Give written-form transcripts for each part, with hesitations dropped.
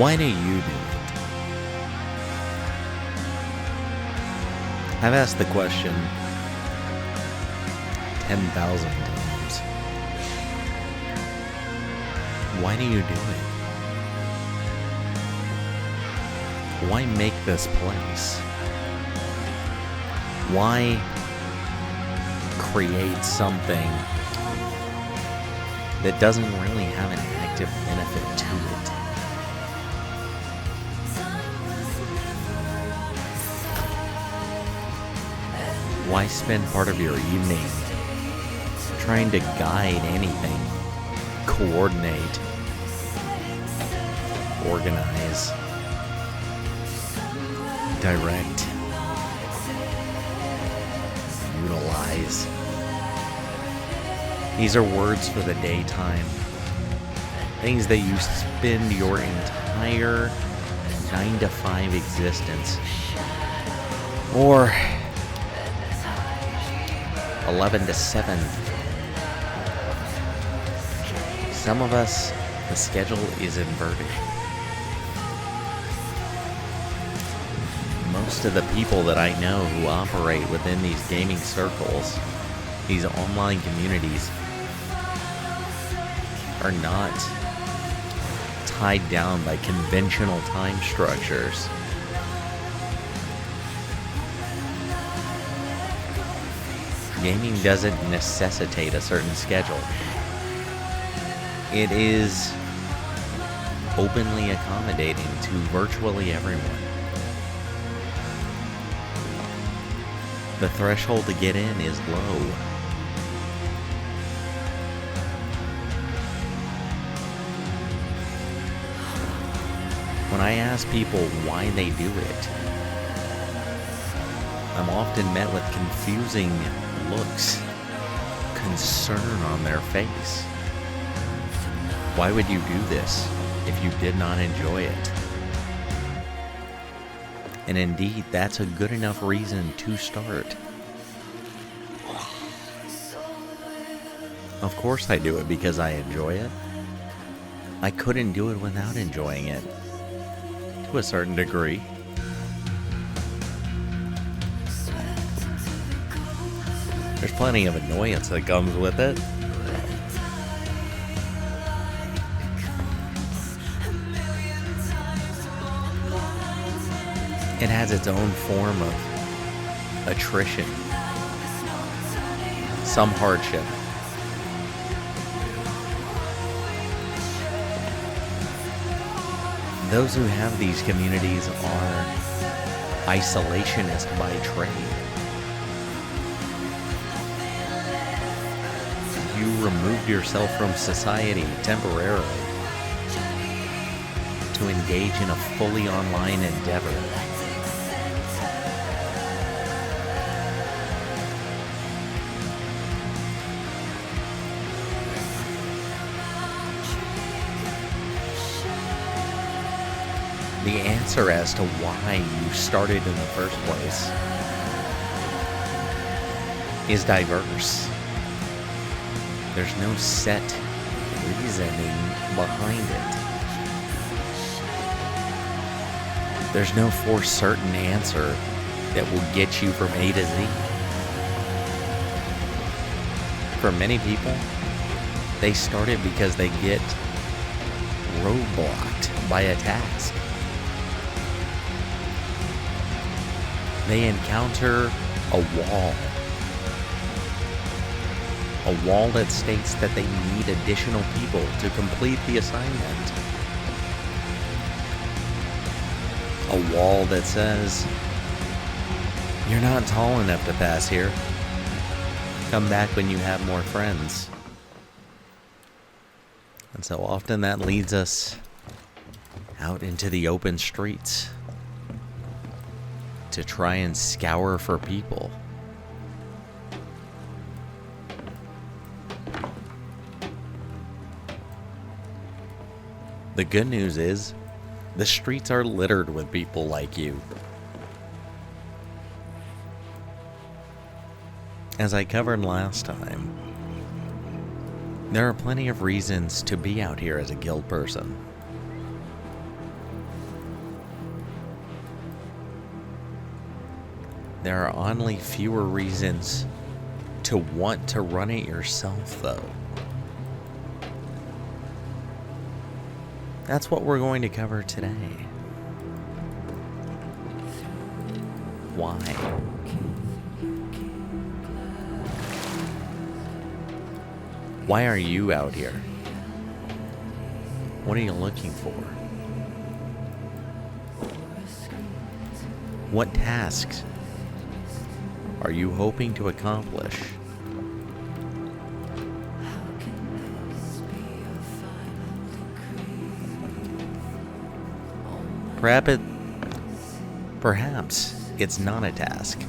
Why do you do it? I've asked the question 10,000 times. Why do you do it? Why make this place? Why create something that doesn't really have an active benefit to it? Why spend part of your evening trying to guide anything, coordinate, organize, direct, utilize? These are words for the daytime. Things that you spend your entire 9-to-5 existence, or 11 to 7. Some of us, the schedule is inverted. Most of the people that I know who operate within these gaming circles, these online communities, are not tied down by conventional time structures. Gaming doesn't necessitate a certain schedule. It is openly accommodating to virtually everyone. The threshold to get in is low. When I ask people why they do it, I'm often met with confusing looks, concern on their face. Why would you do this if you did not enjoy it? And indeed, that's a good enough reason to start. Of course I do it because I enjoy it. I couldn't do it without enjoying it, to a certain degree. There's plenty of annoyance that comes with it. It has its own form of attrition, some hardship. Those who have these communities are isolationist by trade. You removed yourself from society temporarily to engage in a fully online endeavor. The answer as to why you started in the first place is diverse. There's no set reasoning behind it. There's no for certain answer that will get you from A to Z. For many people, they started because they get roadblocked by a task. They encounter a wall that states that they need additional people to complete the assignment. A wall that says, you're not tall enough to pass here. Come back when you have more friends. And so often that leads us out into the open streets to try and scour for people. The good news is, the streets are littered with people like you. As I covered last time, there are plenty of reasons to be out here as a guild person. There are oddly fewer reasons to want to run it yourself, though. That's what we're going to cover today. Why? Why are you out here? What are you looking for? What tasks are you hoping to accomplish? Perhaps it's not a task.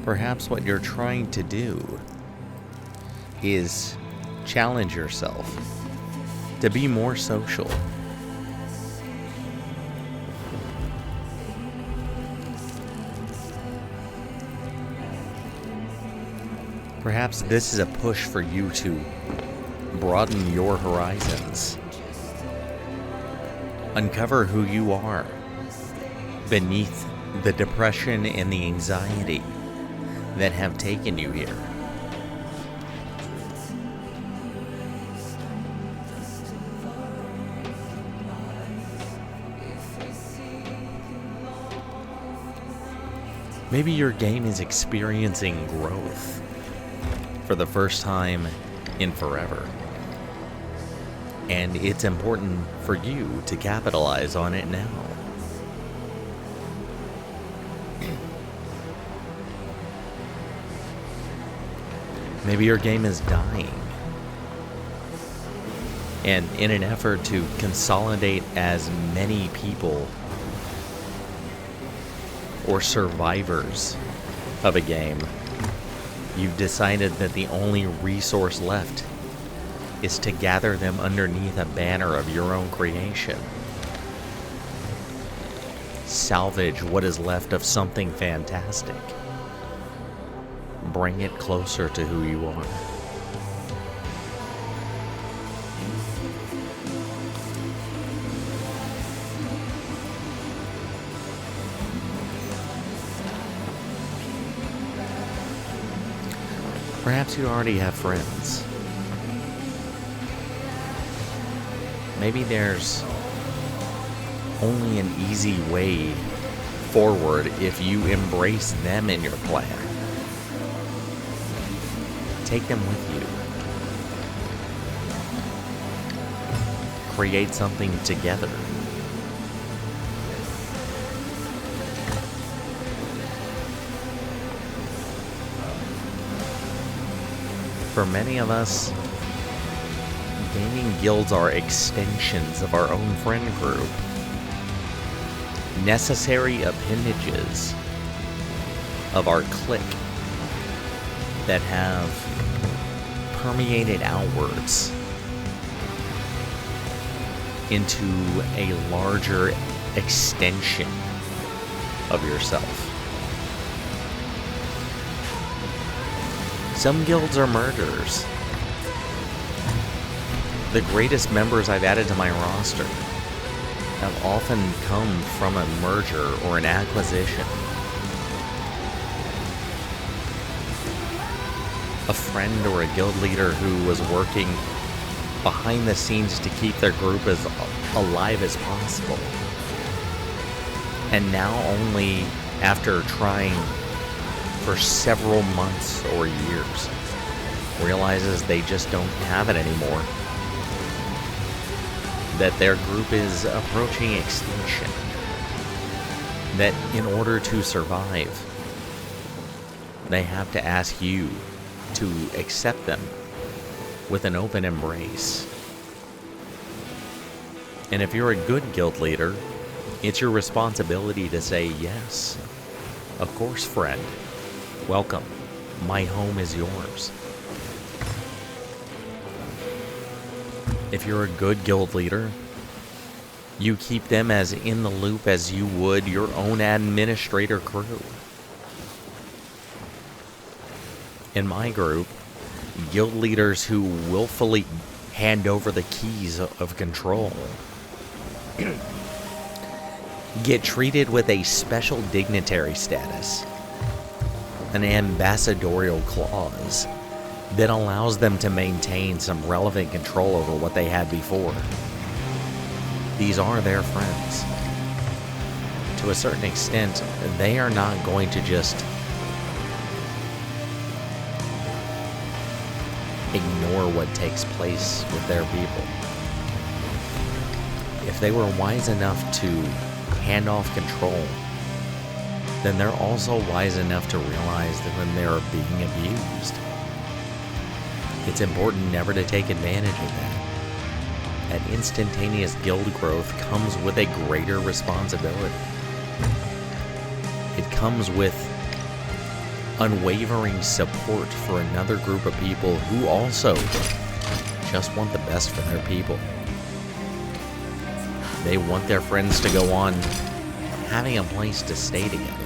Perhaps what you're trying to do is challenge yourself to be more social. Perhaps this is a push for you to broaden your horizons. Uncover who you are beneath the depression and the anxiety that have taken you here. Maybe your game is experiencing growth for the first time in forever. And it's important for you to capitalize on it now. Maybe your game is dying. And in an effort to consolidate as many people or survivors of a game, you've decided that the only resource left is to gather them underneath a banner of your own creation. Salvage what is left of something fantastic. Bring it closer to who you are. Perhaps you already have friends. Maybe there's only an easy way forward if you embrace them in your plan. Take them with you. Create something together. For many of us, gaming guilds are extensions of our own friend group. Necessary appendages of our clique that have permeated outwards into a larger extension of yourself. Some guilds are murderers. The greatest members I've added to my roster have often come from a merger or an acquisition. A friend or a guild leader who was working behind the scenes to keep their group as alive as possible. And now only after trying for several months or years, realizes they just don't have it anymore. That their group is approaching extinction. That in order to survive, they have to ask you to accept them with an open embrace. And if you're a good guild leader, it's your responsibility to say, yes, of course, friend. Welcome. My home is yours. If you're a good guild leader, you keep them as in the loop as you would your own administrator crew. In my group, guild leaders who willfully hand over the keys of control get treated with a special dignitary status, an ambassadorial clause that allows them to maintain some relevant control over what they had before. These are their friends. To a certain extent, they are not going to just ignore what takes place with their people. If they were wise enough to hand off control, then they're also wise enough to realize that when they're being abused, it's important never to take advantage of that. That instantaneous guild growth comes with a greater responsibility. It comes with unwavering support for another group of people who also just want the best for their people. They want their friends to go on having a place to stay together.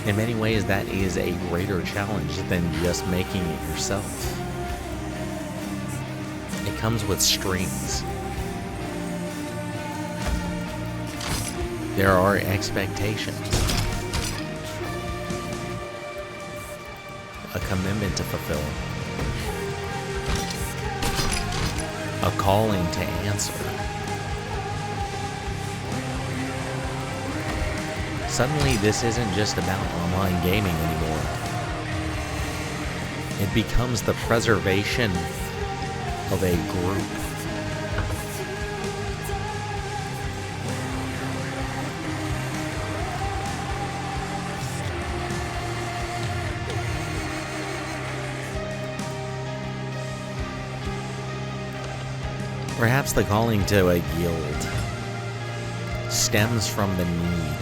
In many ways, that is a greater challenge than just making it yourself. It comes with strings. There are expectations. A commitment to fulfill. A calling to answer. Suddenly, this isn't just about online gaming anymore. It becomes the preservation of a group. Perhaps the calling to a guild stems from the need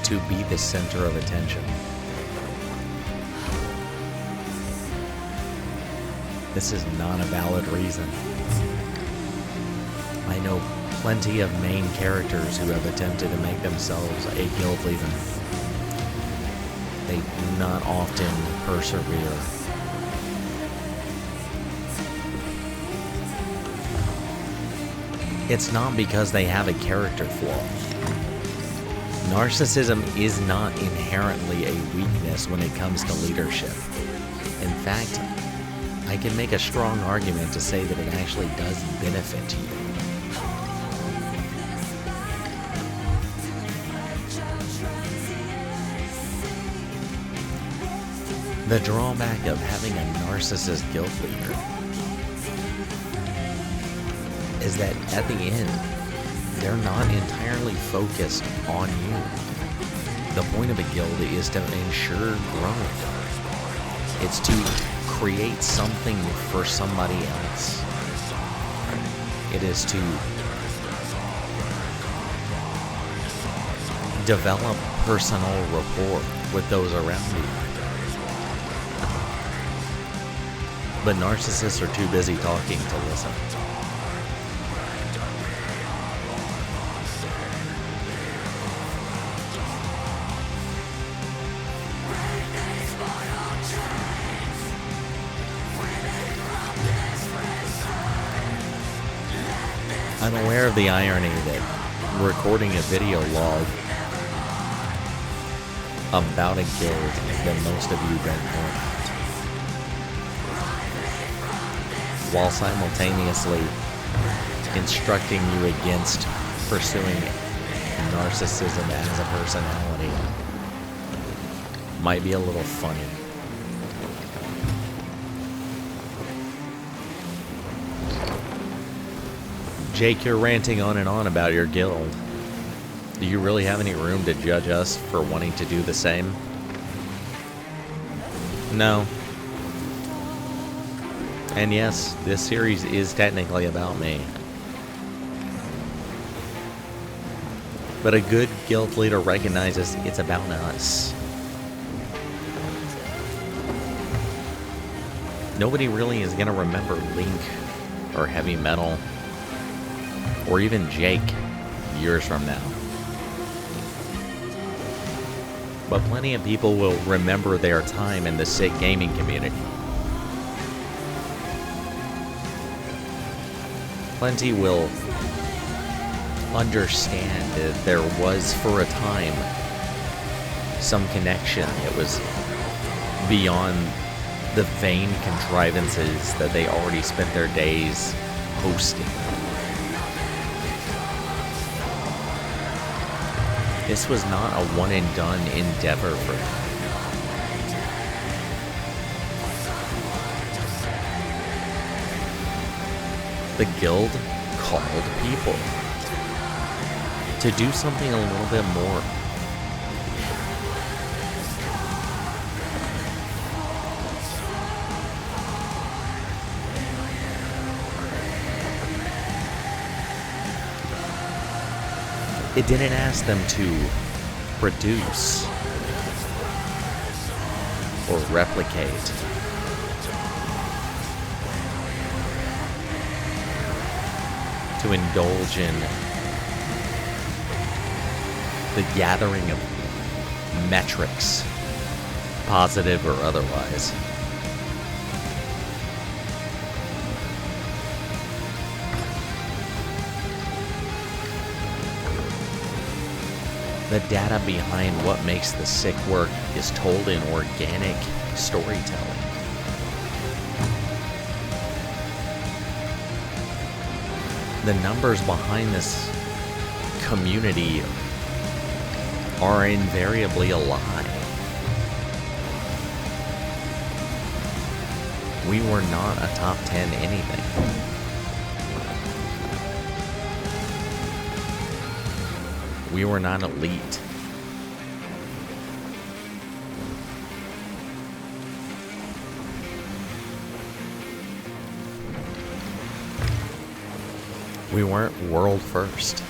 to be the center of attention. This is not a valid reason. I know plenty of main characters who have attempted to make themselves a guild leader. They do not often persevere. It's not because they have a character flaw. Narcissism is not inherently a weakness when it comes to leadership. In fact, I can make a strong argument to say that it actually does benefit you. The drawback of having a narcissist guild leader is that at the end, they're not entirely focused on you. The point of a guild is to ensure growth. It's to create something for somebody else. It is to develop personal rapport with those around you. But narcissists are too busy talking to listen. I'm aware of the irony that recording a video log about a guild that most of you don't know about, while simultaneously instructing you against pursuing narcissism as a personality, might be a little funny. Jake, you're ranting on and on about your guild. Do you really have any room to judge us for wanting to do the same? No. And yes, this series is technically about me. But a good guild leader recognizes it's about us. Nobody really is going to remember Link or Heavy Metal or even Jake years from now. but plenty of people will remember their time in the sick gaming community. Plenty will understand that there was, for a time, some connection. It was beyond the vain contrivances that they already spent their days hosting. This was not a one-and-done endeavor for them. The guild called people to do something a little bit more. It didn't ask them to produce or replicate. To indulge in the gathering of metrics, positive or otherwise. The data behind what makes the sick work is told in organic storytelling. The numbers behind this community are invariably a lie. We were not a top 10 anything. We were not elite. We weren't world first.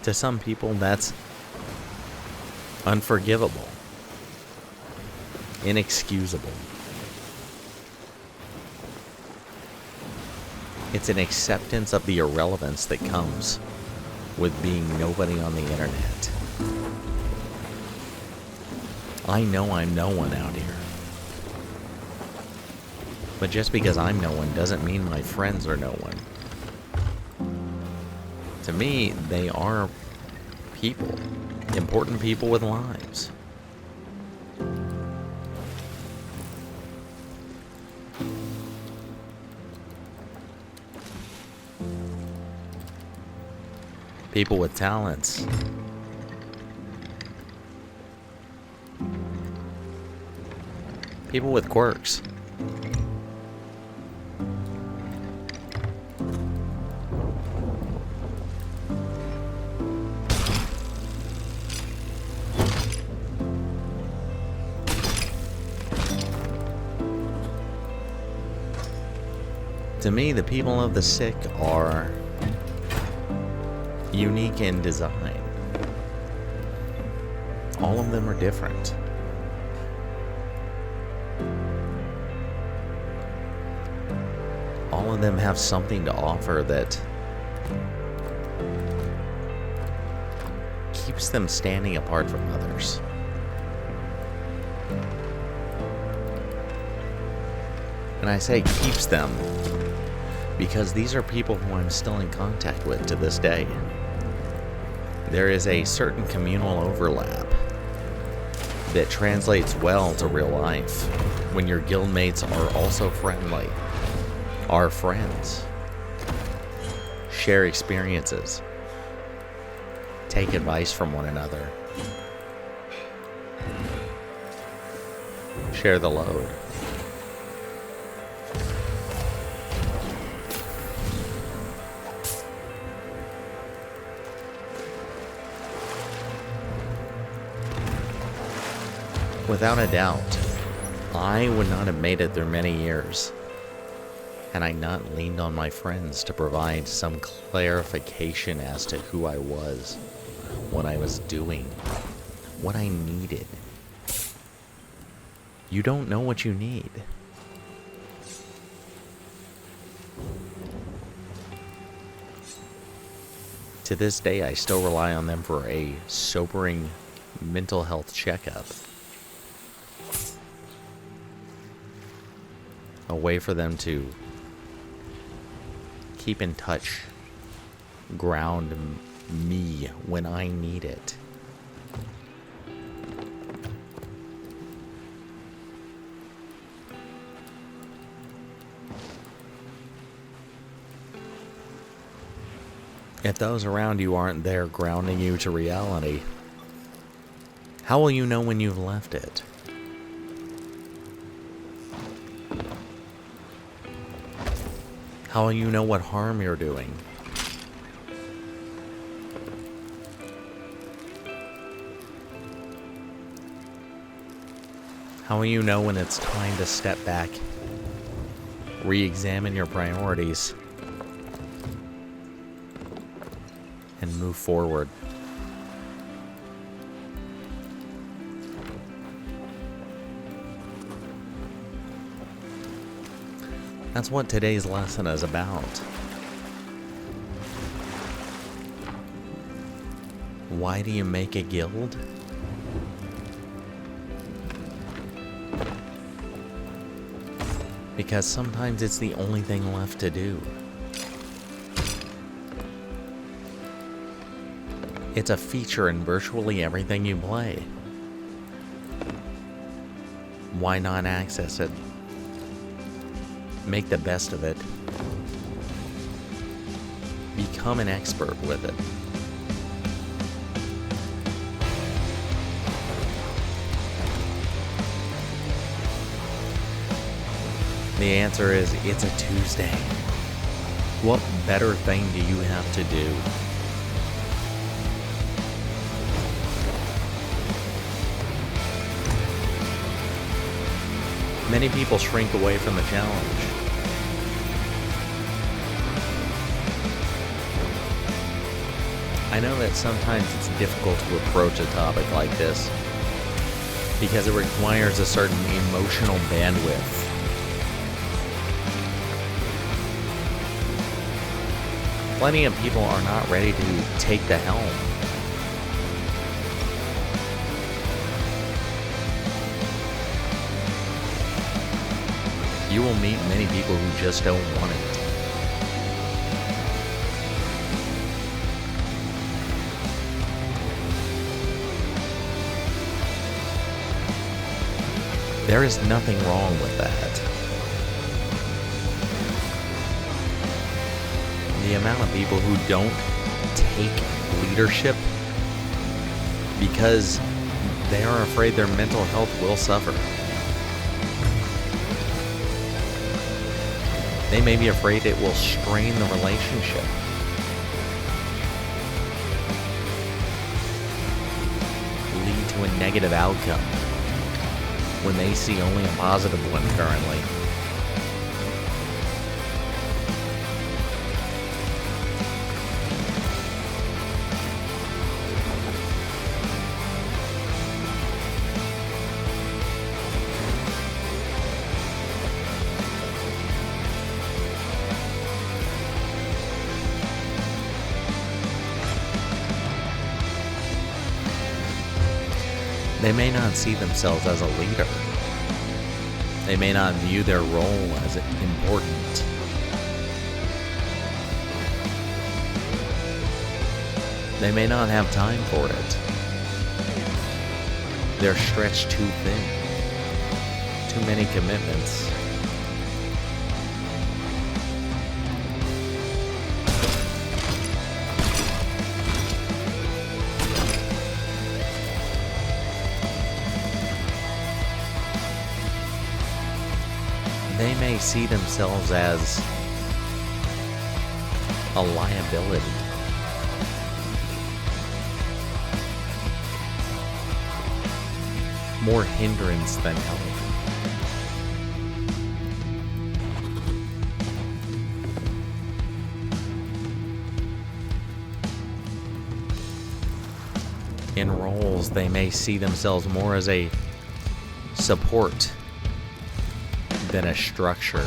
To some people, that's unforgivable, inexcusable. It's an acceptance of the irrelevance that comes with being nobody on the internet. I know I'm no one out here. But just because I'm no one doesn't mean my friends are no one. To me, they are people. Important people with lives. People with talents. People with quirks. To me, the people of the sick are unique in design. All of them are different. All of them have something to offer that keeps them standing apart from others. And I say keeps them because these are people who I'm still in contact with to this day. There is a certain communal overlap that translates well to real life when your guildmates are also friendly, are friends, share experiences, take advice from one another, share the load. Without a doubt, I would not have made it through many years had I not leaned on my friends to provide some clarification as to who I was, what I was doing, what I needed. You don't know what you need. To this day, I still rely on them for a sobering mental health checkup. A way for them to keep in touch, ground me when I need it. If those around you aren't there grounding you to reality, how will you know when you've left it? How will you know what harm you're doing? How will you know when it's time to step back, re-examine your priorities, and move forward? That's what today's lesson is about. Why do you make a guild? Because sometimes it's the only thing left to do. It's a feature in virtually everything you play. Why not access it? Make the best of it. Become an expert with it. The answer is, it's a Tuesday. What better thing do you have to do? Many people shrink away from the challenge. I know that sometimes it's difficult to approach a topic like this because it requires a certain emotional bandwidth. Plenty of people are not ready to take the helm. You will meet many people who just don't want it. There is nothing wrong with that. The amount of people who don't take leadership because they are afraid their mental health will suffer. They may be afraid it will strain the relationship. Lead to a negative outcome when they see only a positive one currently. They may not see themselves as a leader. They may not view their role as important. They may not have time for it. They're stretched too thin. Too many commitments. They may see themselves as a liability. More hindrance than help. In roles, they may see themselves more as a support than a structure.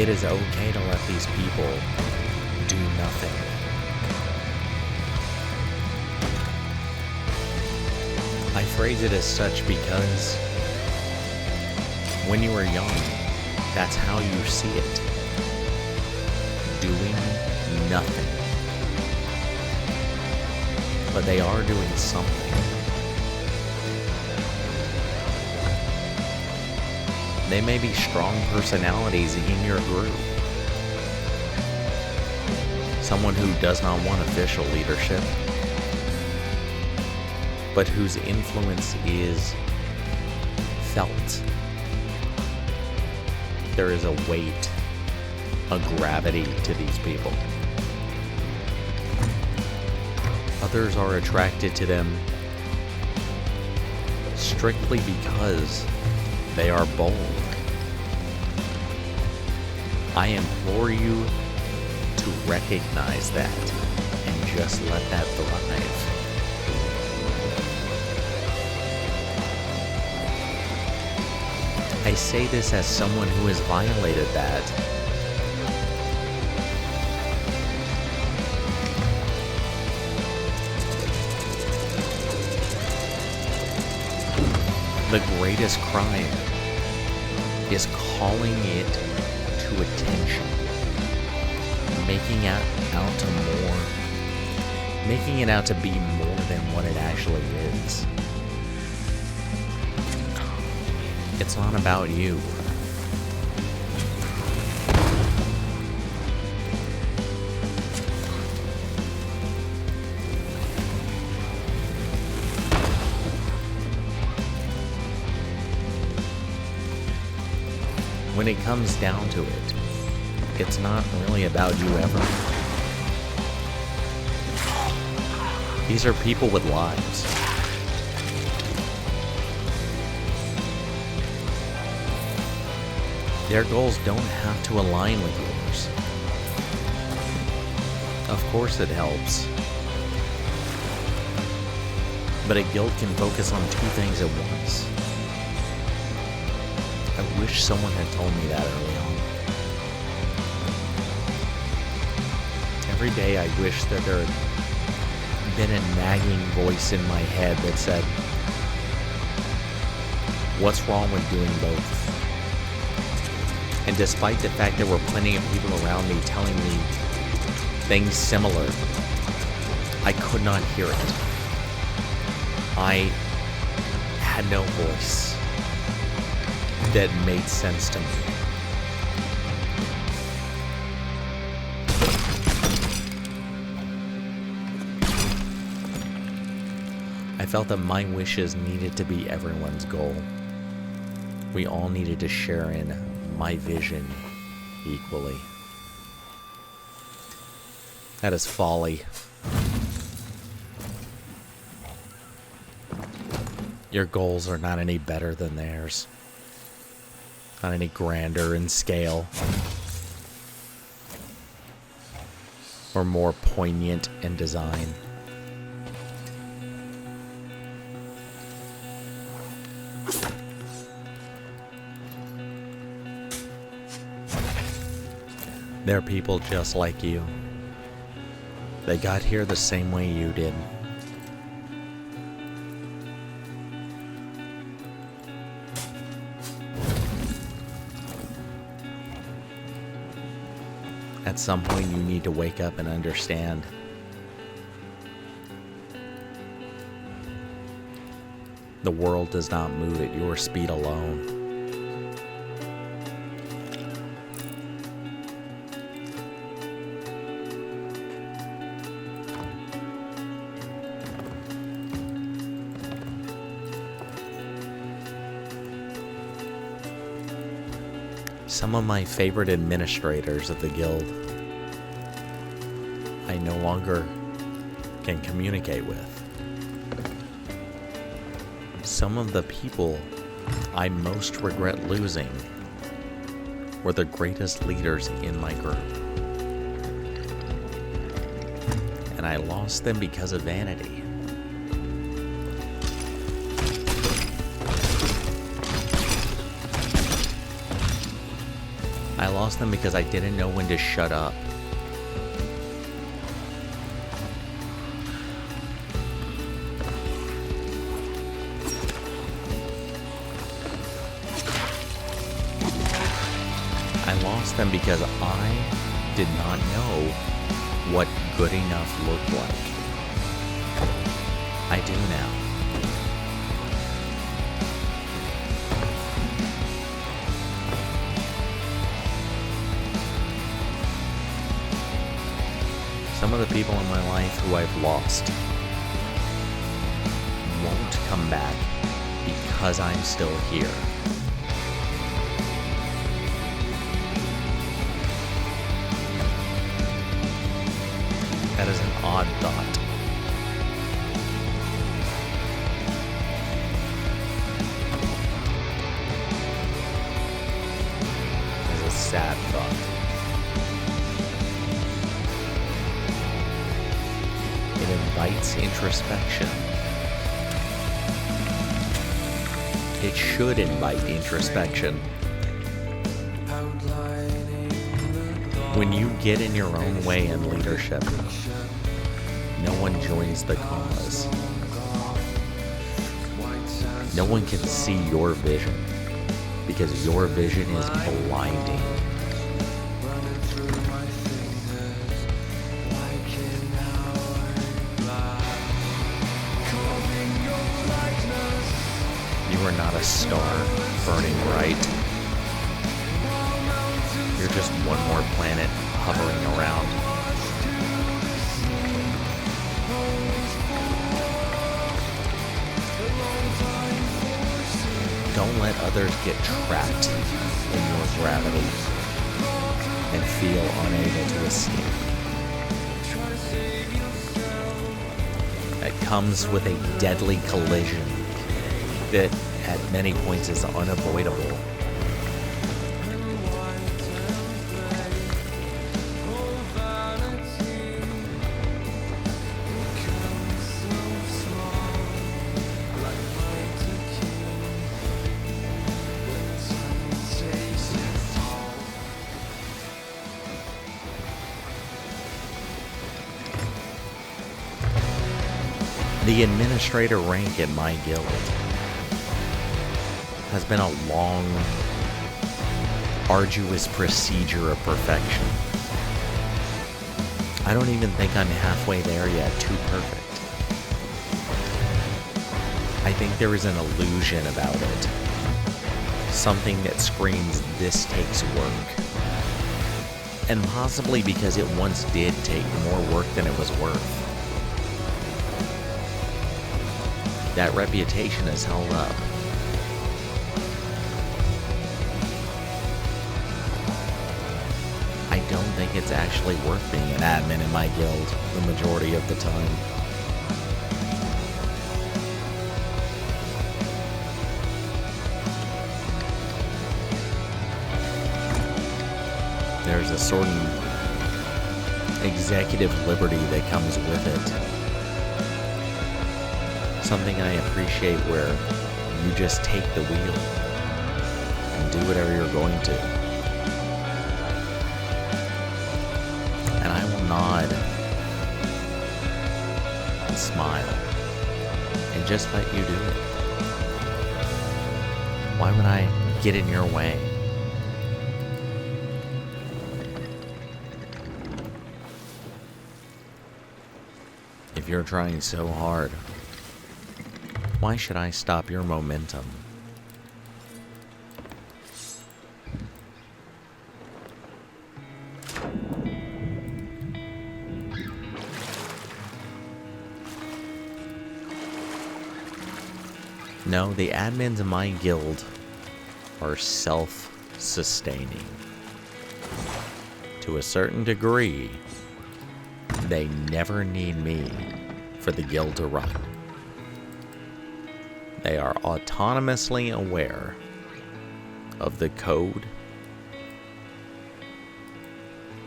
It is okay to let these people do nothing. I phrase it as such because when you were young, that's how you see it. Doing nothing. But they are doing something. They may be strong personalities in your group. Someone who does not want official leadership, but whose influence is felt. There is a weight, a gravity to these people. Others are attracted to them strictly because they are bold. I implore you to recognize that and just let that thrive. I say this as someone who has violated that. The greatest crime is calling it to attention, making it out to be more than what it actually is. It's not about you. When it comes down to it, it's not really about you ever. These are people with lives. Their goals don't have to align with yours. Of course it helps. But a guild can focus on two things at once. I wish someone had told me that early on. Every day I wish that there had been a nagging voice in my head that said, what's wrong with doing both? And despite the fact there were plenty of people around me telling me things similar, I could not hear it. I had no voice that made sense to me. I felt that my wishes needed to be everyone's goal. We all needed to share in my vision equally. That is folly. Your goals are not any better than theirs. Not any grander in scale. Or more poignant in design. They're people just like you. They got here the same way you did. At some point you need to wake up and understand. The world does not move at your speed alone. Some of my favorite administrators of the guild I no longer can communicate with. Some of the people I most regret losing were the greatest leaders in my group. And I lost them because of vanity. I lost them because I didn't know when to shut up. I lost them because I did not know what good enough looked like. I do now. Some of the people in my life who I've lost won't come back because I'm still here. That is an odd thought. It's a sad thought. It invites introspection. It should invite introspection. When you get in your own way in leadership, no one joins the cause. No one can see your vision because your vision is blinding. You are not a star burning bright. You're just one more planet hovering around. Don't let others get trapped in your gravity and feel unable to escape. That comes with a deadly collision that at many points is unavoidable. The administrator rank in my guild has been a long, arduous procedure of perfection. I don't even think I'm halfway there yet, too perfect. I think there is an illusion about it. Something that screams, this takes work. And possibly because it once did take more work than it was worth. That reputation is held up. I don't think it's actually worth being an admin in my guild the majority of the time. There's a certain executive liberty that comes with it. Something I appreciate where you just take the wheel and do whatever you're going to. And I will nod and smile and just let you do it. Why would I get in your way? If you're trying so hard, why should I stop your momentum? No, the admins in my guild are self-sustaining. To a certain degree, they never need me for the guild to run. They are autonomously aware of the code,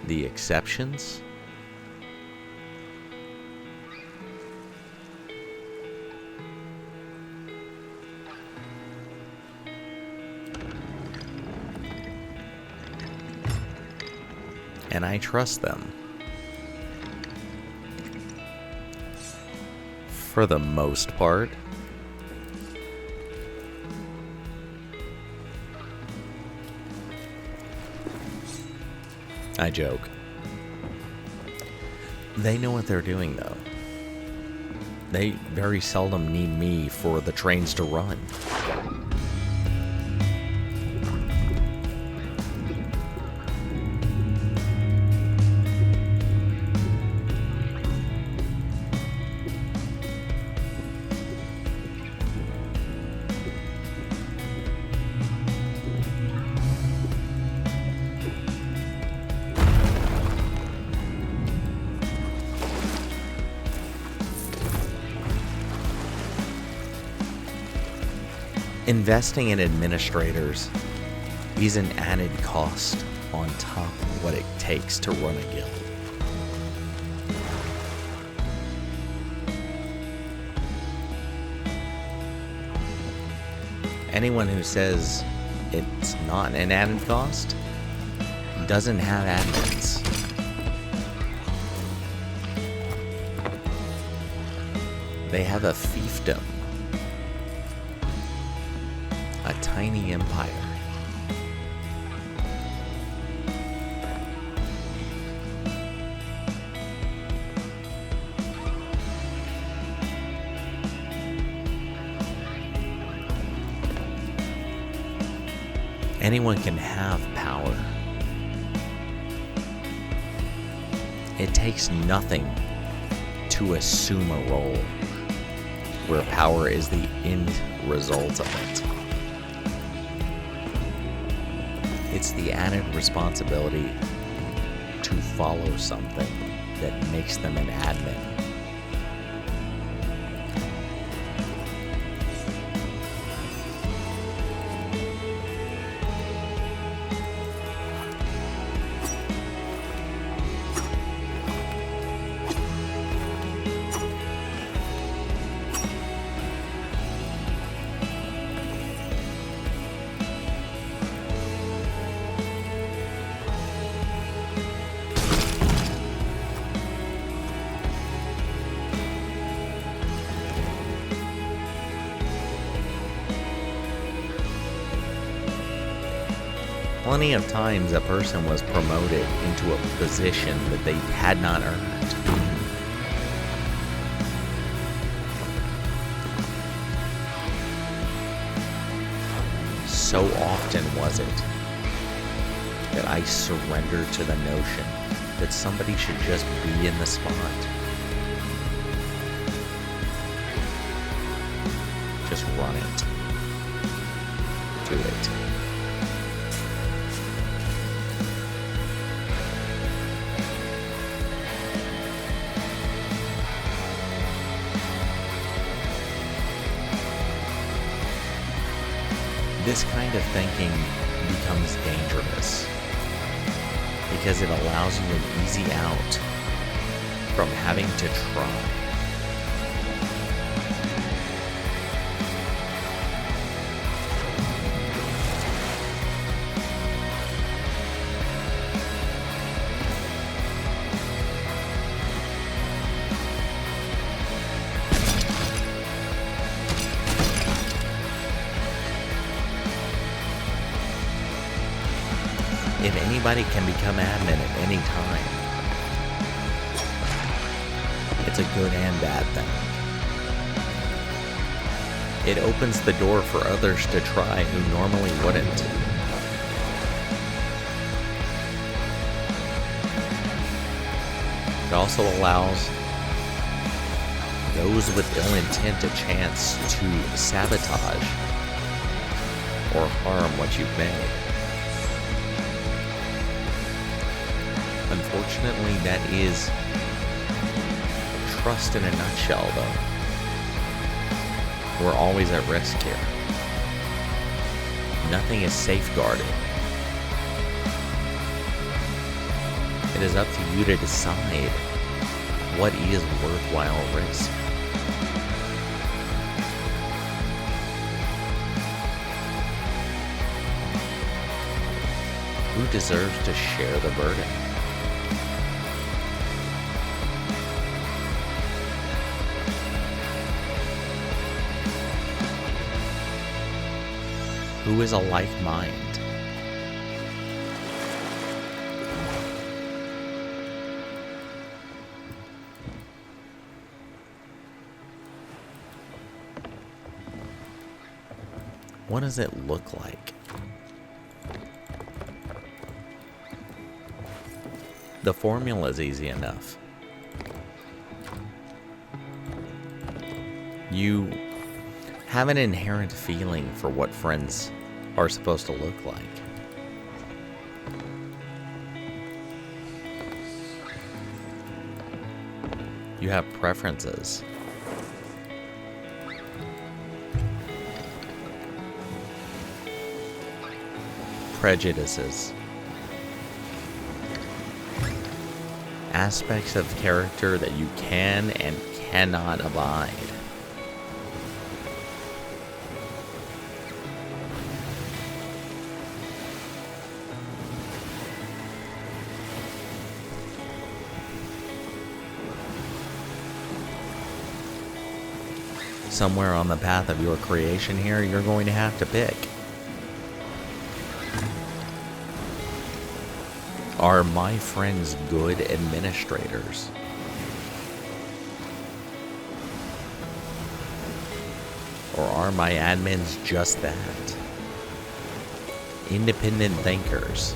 the exceptions, and I trust them. For the most part. I joke. They know what they're doing, though. They very seldom need me for the trains to run. Investing in administrators is an added cost on top of what it takes to run a guild. Anyone who says it's not an added cost doesn't have admins. They have a fiefdom. A tiny empire. Anyone can have power. It takes nothing to assume a role where power is the end result of it. It's the added responsibility to follow something that makes them an admin. Plenty of times a person was promoted into a position that they had not earned. So often was it that I surrendered to the notion that somebody should just be in the spot. Just run it. Do it. This kind of thinking becomes dangerous because it allows you an easy out from having to try. If anybody can become admin at any time, it's a good and bad thing. It opens the door for others to try who normally wouldn't. It also allows those with ill intent a chance to sabotage or harm what you've made. Unfortunately, that is trust in a nutshell, though. We're always at risk here. Nothing is safeguarded. It is up to you to decide what is worthwhile risk. Who deserves to share the burden? Who is a like mind? What does it look like? The formula is easy enough. You have an inherent feeling for what friends are supposed to look like. You have preferences. Prejudices. Aspects of character that you can and cannot abide. Somewhere on the path of your creation here, you're going to have to pick. Are my friends good administrators? Or are my admins just that? Independent thinkers.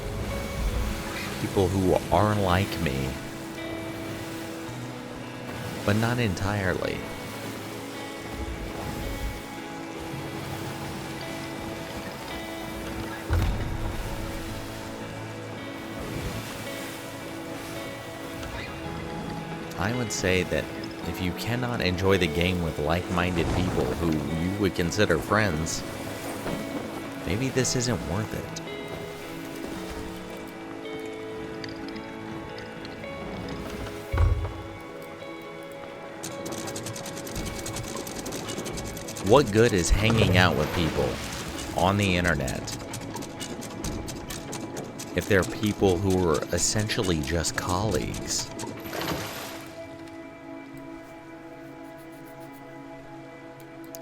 People who are like me, but not entirely. I would say that if you cannot enjoy the game with like-minded people who you would consider friends, maybe this isn't worth it. What good is hanging out with people on the internet if they're people who are essentially just colleagues?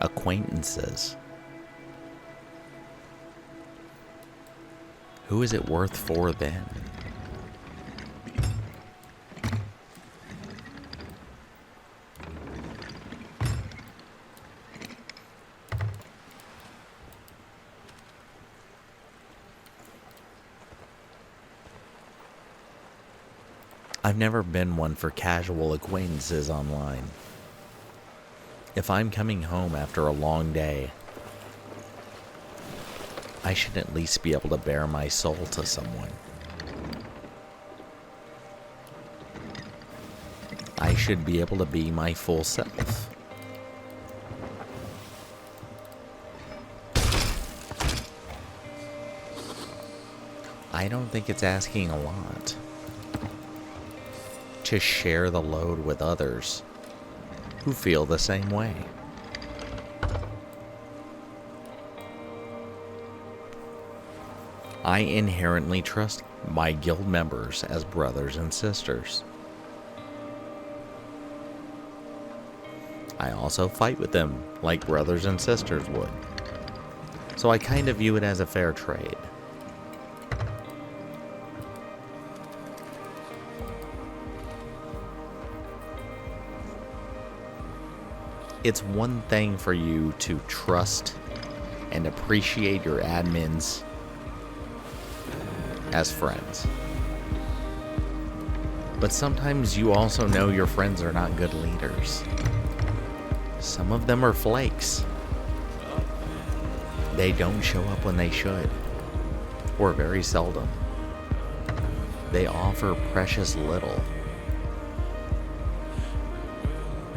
Acquaintances. Who is it worth for then? I've never been one for casual acquaintances online. If I'm coming home after a long day, I should at least be able to bare my soul to someone. I should be able to be my full self. I don't think it's asking a lot to share the load with others who feel the same way. I inherently trust my guild members as brothers and sisters. I also fight with them like brothers and sisters would. So I kind of view it as a fair trade. It's one thing for you to trust and appreciate your admins as friends. But sometimes you also know your friends are not good leaders. Some of them are flakes. They don't show up when they should, or very seldom. They offer precious little.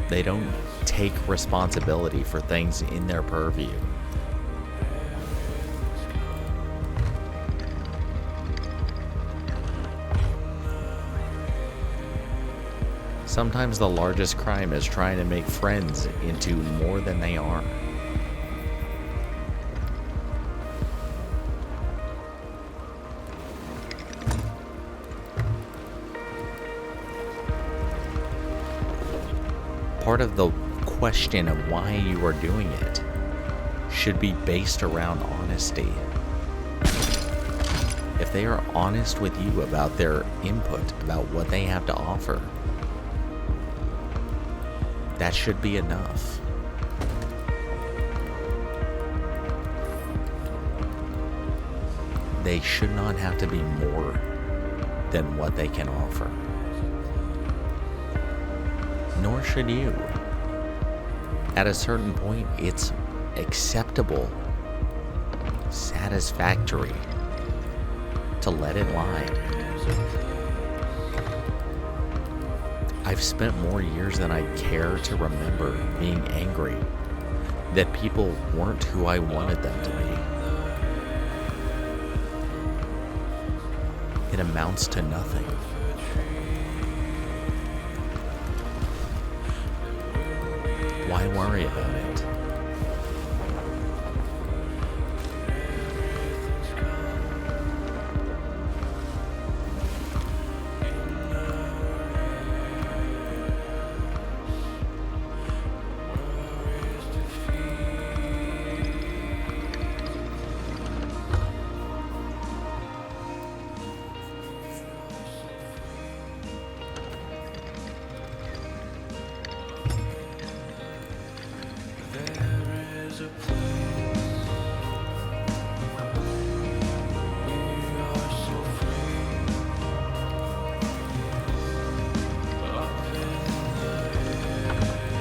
They don't take responsibility for things in their purview. Sometimes the largest crime is trying to make friends into more than they are. Part of the question of why you are doing it should be based around honesty. If they are honest with you about their input, about what they have to offer, that should be enough. They should not have to be more than what they can offer. Nor should you. At a certain point, it's acceptable, satisfactory to let it lie. I've spent more years than I care to remember being angry that people weren't who I wanted them to be. It amounts to nothing. Why worry about it?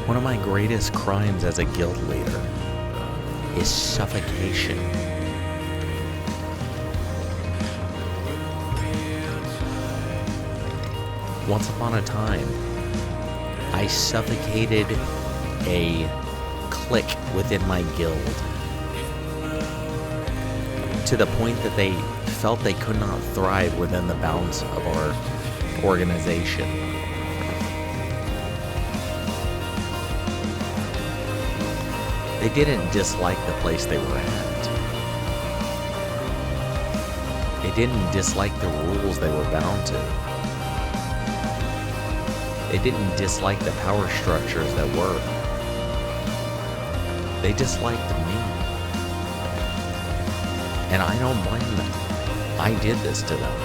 One of my greatest crimes as a guild leader is suffocation. Once upon a time, I suffocated a clique within my guild to the point that they felt they could not thrive within the bounds of our organization. They didn't dislike the place they were at. They didn't dislike the rules they were bound to. They didn't dislike the power structures that were. They disliked me. And I don't blame them. I did this to them.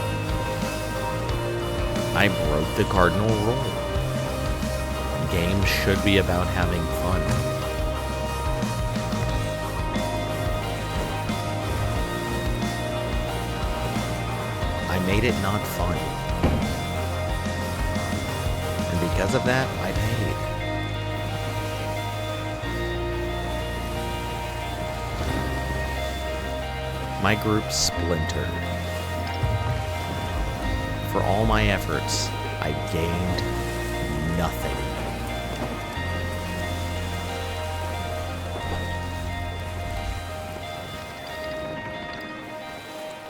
I broke the cardinal rule. Games should be about having fun. I made it not fun. And because of that, I paid. My group splintered. For all my efforts, I gained nothing.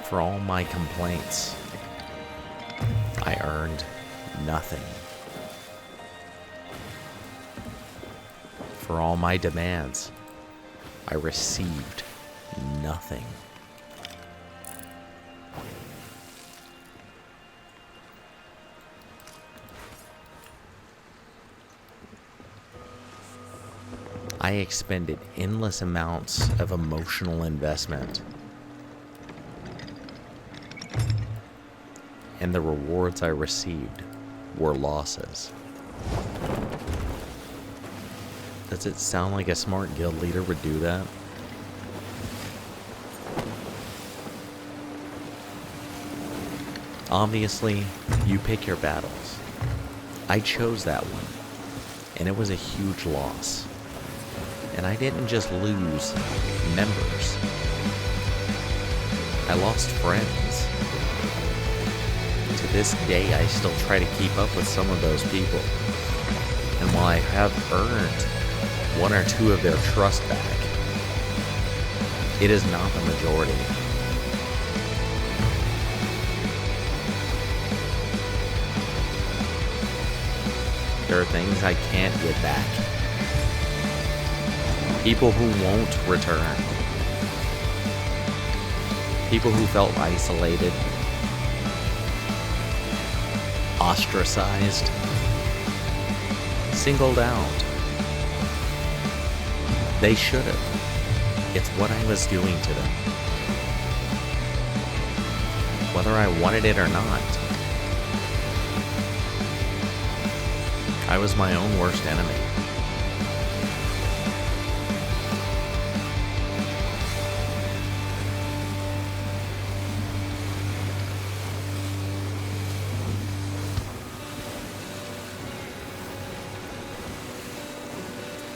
For all my complaints, I earned nothing. For all my demands, I received nothing. I expended endless amounts of emotional investment, and the rewards I received were losses. Does it sound like a smart guild leader would do that? Obviously, you pick your battles. I chose that one, and it was a huge loss. And I didn't just lose members. I lost friends. To this day, I still try to keep up with some of those people. And while I have earned one or two of their trust back, it is not the majority. There are things I can't get back. People who won't return. People who felt isolated, ostracized, singled out. They should have. It's what I was doing to them. Whether I wanted it or not. I was my own worst enemy.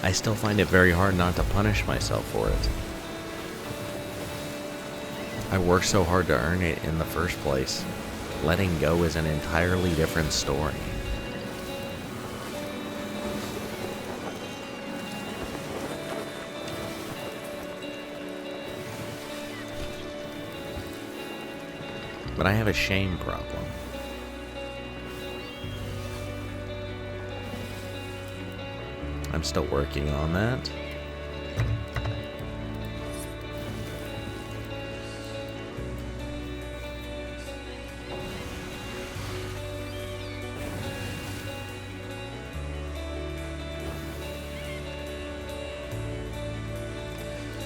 I still find it very hard not to punish myself for it. I worked so hard to earn it in the first place. Letting go is an entirely different story. But I have a shame problem. I'm still working on that.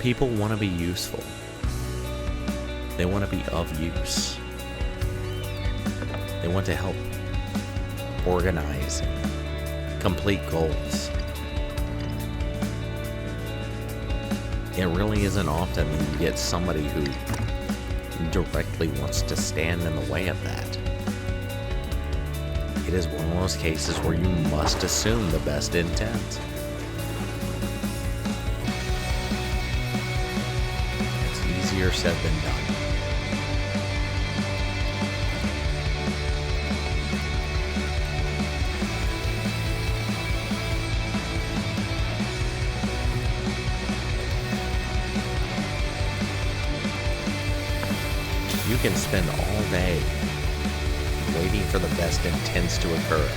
People want to be useful. They want to be of use. They want to help organize and complete goals. It really isn't often that you get somebody who directly wants to stand in the way of that. It is one of those cases where you must assume the best intent. It's easier said than done. You can spend all day waiting for the best intents to occur.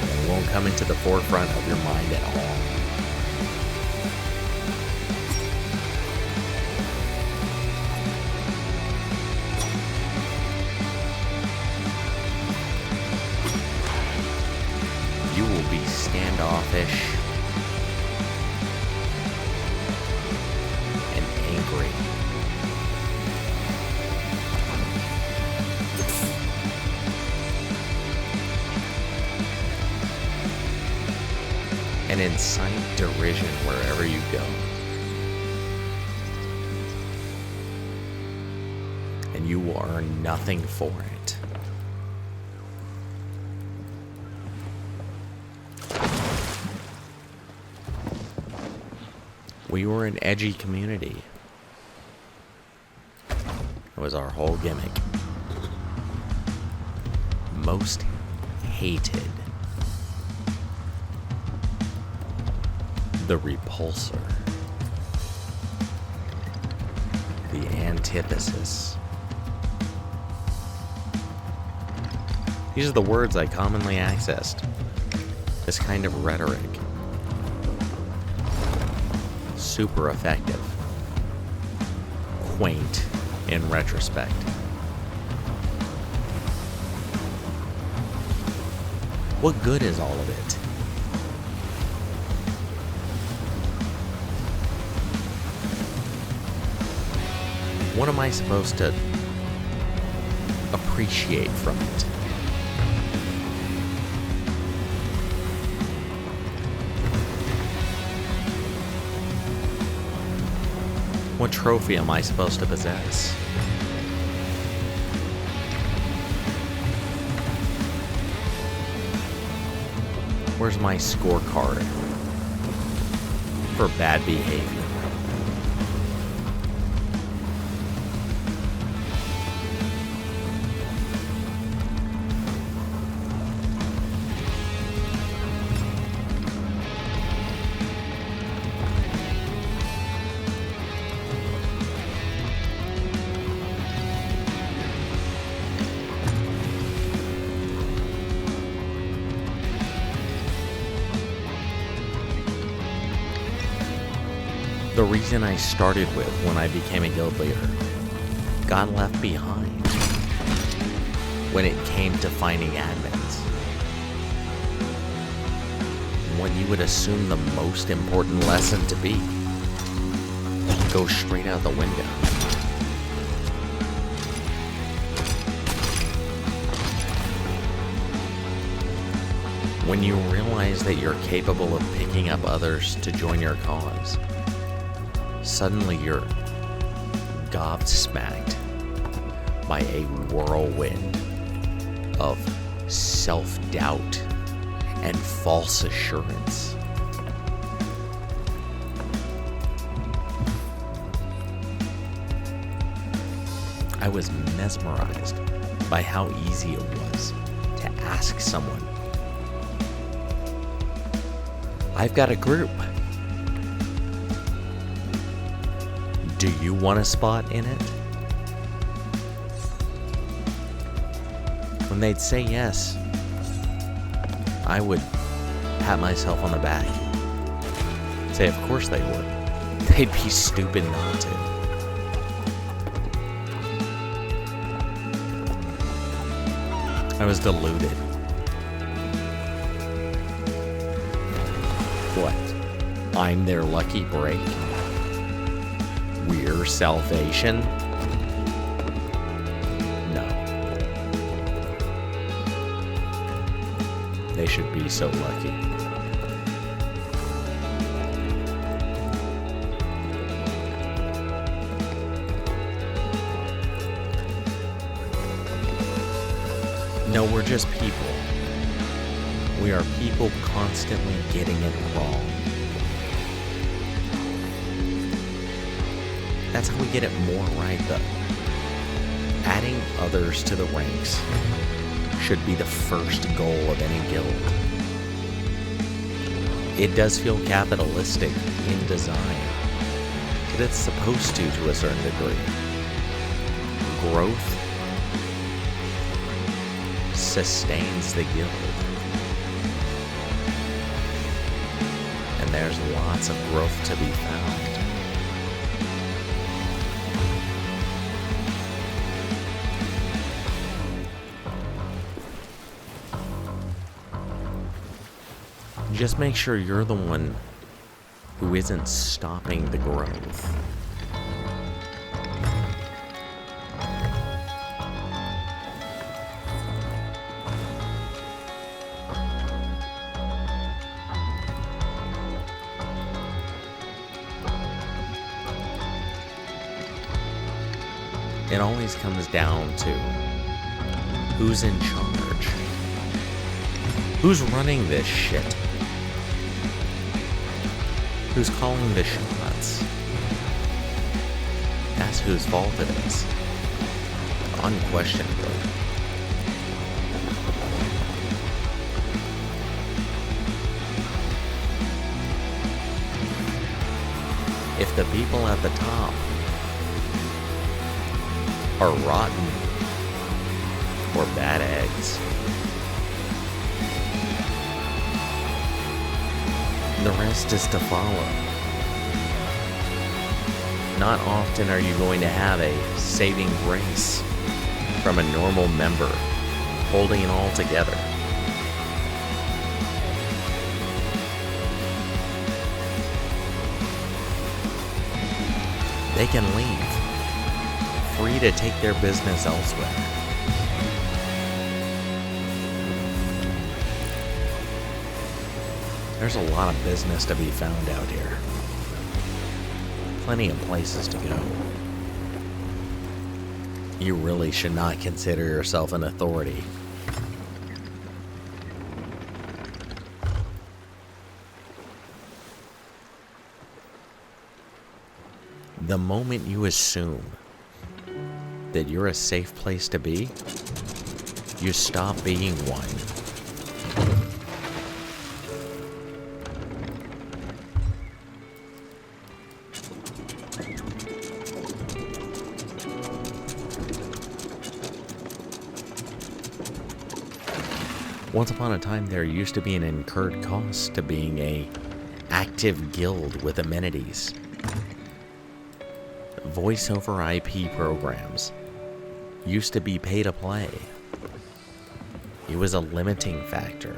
And they won't come into the forefront of your mind at all. You will be standoffish and angry. And incite derision wherever you go. And you will earn nothing for it. We were an edgy community. It was our whole gimmick. Most hated. The repulsor. The antithesis. These are the words I commonly accessed. This kind of rhetoric. Super effective. Quaint in retrospect. What good is all of it? What am I supposed to appreciate from it? What trophy am I supposed to possess? Where's my scorecard for bad behavior? The reason I started with when I became a guild leader got left behind when it came to finding admins. What you would assume the most important lesson to be. go straight out the window. When you realize that you're capable of picking up others to join your cause, suddenly you're gobsmacked by a whirlwind of self-doubt and false assurance. I was mesmerized by how easy it was to ask someone, "I've got a group. Do you want a spot in it?" When they'd say yes, I would pat myself on the back. Say, of course they would. They'd be stupid not to. I was deluded. What? I'm their lucky break? We're salvation? No. They should be so lucky. No, we're just people. We are people constantly getting it wrong. That's how we get it more right, though. Adding others to the ranks should be the first goal of any guild. It does feel capitalistic in design, but it's supposed to a certain degree. Growth sustains the guild. And there's lots of growth to be found. Just make sure you're the one who isn't stopping the growth. It always comes down to who's in charge. Who's running this shit? Who's calling the shots? That's whose fault it is. Unquestionably. If the people at the top are rotten or bad eggs, the rest is to follow. Not often are you going to have a saving grace from a normal member holding it all together. They can leave, free to take their business elsewhere. There's a lot of business to be found out here. Plenty of places to go. You really should not consider yourself an authority. The moment you assume that you're a safe place to be, you stop being one. Once upon a time, there used to be an incurred cost to being a active guild with amenities. Voice over IP programs used to be pay to play. It was a limiting factor.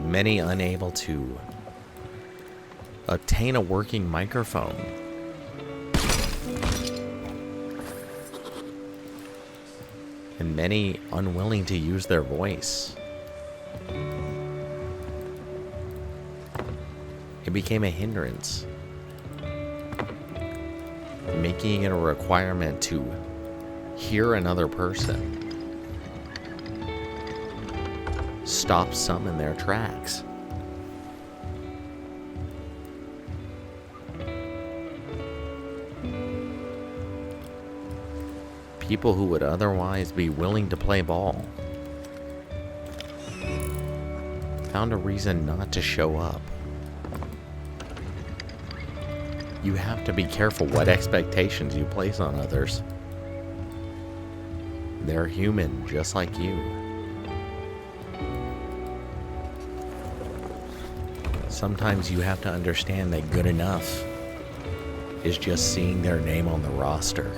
many unable to obtain a working microphone. And many unwilling to use their voice. It became a hindrance, making it a requirement to hear another person stop some in their tracks. People who would otherwise be willing to play ball found a reason not to show up. You have to be careful what expectations you place on others. They're human, just like you. Sometimes you have to understand that good enough is just seeing their name on the roster.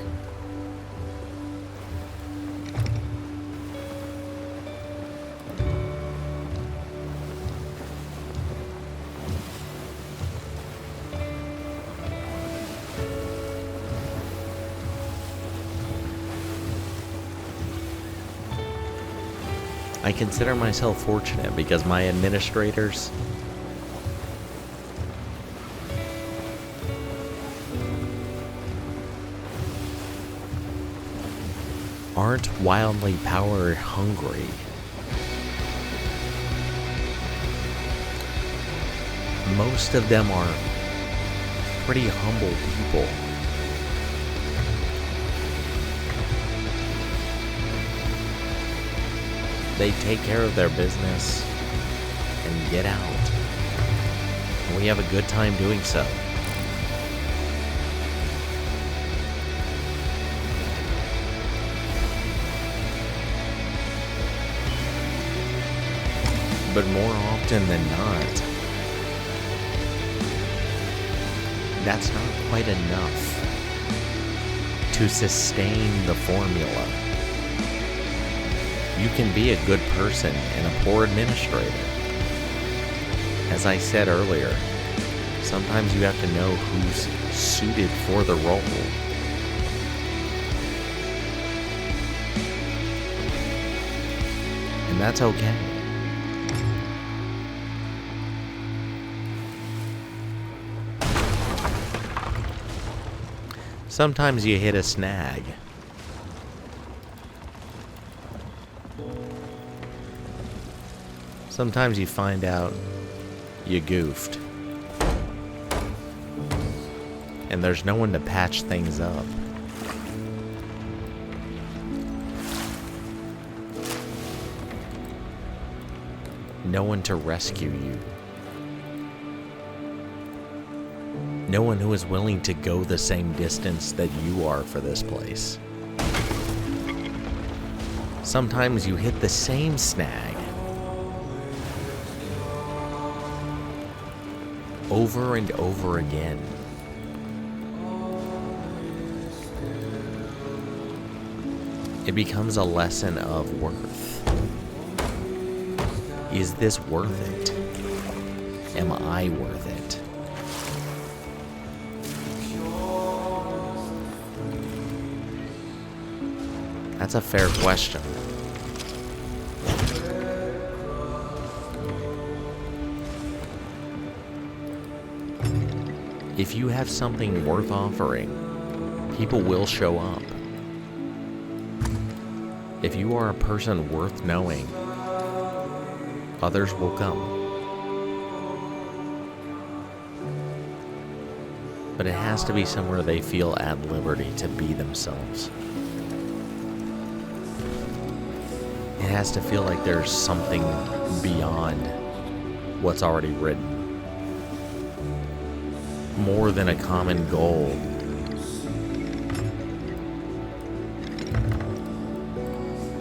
I consider myself fortunate because my administrators aren't wildly power hungry. Most of them are pretty humble people. They take care of their business and get out. And we have a good time doing so. But more often than not, that's not quite enough to sustain the formula. You can be a good person and a poor administrator. As I said earlier, sometimes you have to know who's suited for the role. And that's okay. Sometimes you hit a snag. Sometimes you find out you goofed. And there's no one to patch things up. No one to rescue you. No one who is willing to go the same distance that you are for this place. Sometimes you hit the same snag over and over again. It becomes a lesson of worth. Is this worth it? Am I worth it? That's a fair question. If you have something worth offering, people will show up. If you are a person worth knowing, others will come. But it has to be somewhere they feel at liberty to be themselves. It has to feel like there's something beyond what's already written. More than a common goal.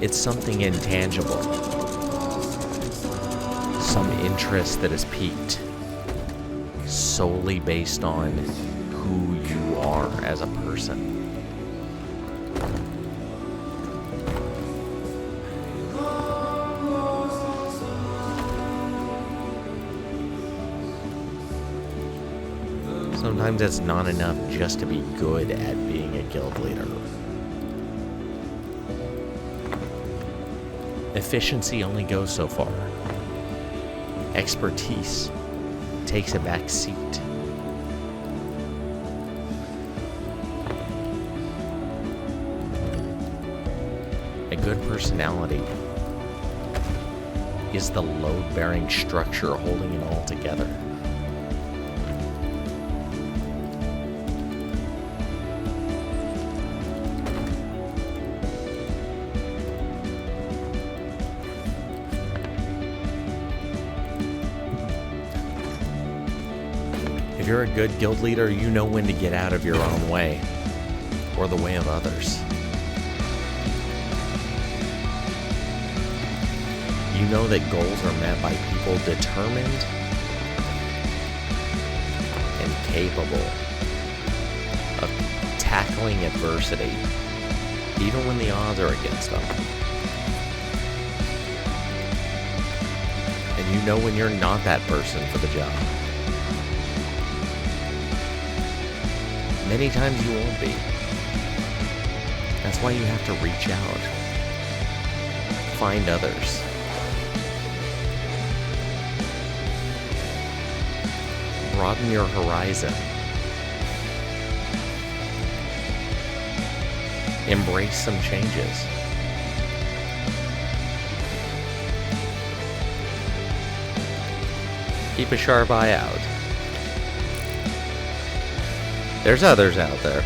It's something intangible. Some interest that is piqued solely based on who you are as a person. sometimes it's not enough just to be good at being a guild leader. Efficiency only goes so far. Expertise takes a back seat. A good personality is the load-bearing structure holding it all together. If you're a good guild leader, you know when to get out of your own way, or the way of others. You know that goals are met by people determined and capable of tackling adversity, even when the odds are against them. And you know when you're not that person for the job. Many times you won't be. That's why you have to reach out. Find others. Broaden your horizon. Embrace some changes. Keep a sharp eye out. There's others out there.